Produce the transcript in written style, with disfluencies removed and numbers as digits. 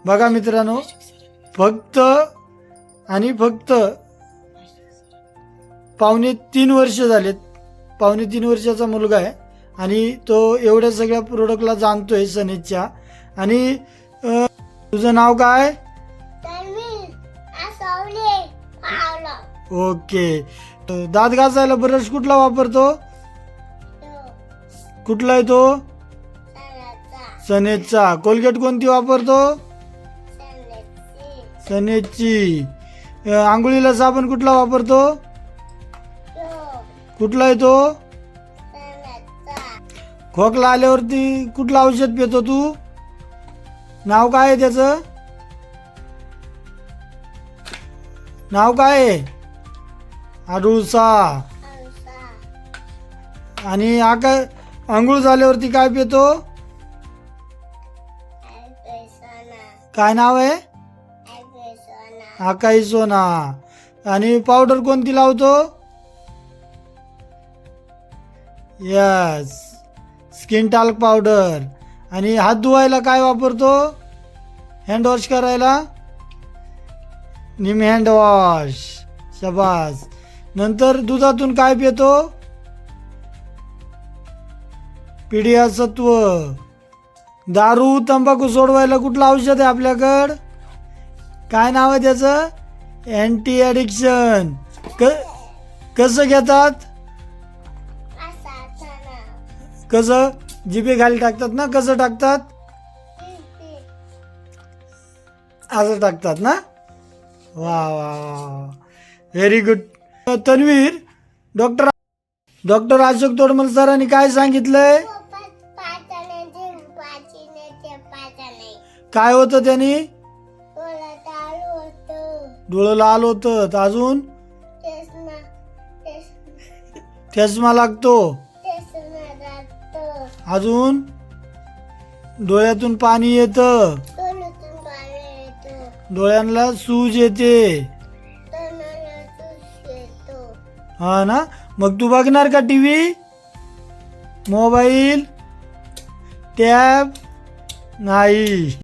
बघा मित्रांनो, फक्त आणि फक्त 3.25 वर्ष झालेत. 3.25 वर्षाचा मुलगा आहे आणि तो एवढ्या सगळ्या प्रोडक्टला जाणतोय सनेजच्या. आणि तुझं नाव काय? ओके. दात घासायला ब्रश कुठला वापरतो? कुठला आहे तो? सनेजचा. कोलगेट कोणती वापरतो? सनेजची. आंघोळीला साबण कुठला वापरतो? कुठला आहे तो? खोकला आल्यावरती कुठलं औषध पितो तू? नाव काय आहे त्याचं? नाव काय आहे? आडुळसा. आणि आंघोळ झाल्यावरती काय पितो? काय नाव आहे? आकाई सोना. आणि पावडर कोणती लावतो? Yes, skin talc powder. आणि हात धुवायला काय वापरतो? हँड वॉश करायला निम हँड वॉश. शबास. नंतर दुधातून काय पितो? पिढिया सत्व. दारू तंबाखू सोडवायला कुठलं औषध आहे आपल्याकडं? काय नाव आहे त्याचं? Anti addiction. कसं घेतात? कसं? जिभे खाली टाकतात ना? कसं टाकतात? असं टाकतात ना? वा वा वा, very good. Tanvir, doctor Ashok Todmal सरांनी काय सांगितलंय? काय होतं त्यांनी? डोळं लाल होतं. अजून चष्मा लागतो. अजून डोळ्यातून पाणी येतं. डोळ्यांना सूज येते. हा ना? मग तू बघणार का टीव्ही, मोबाईल, टॅब? नाही.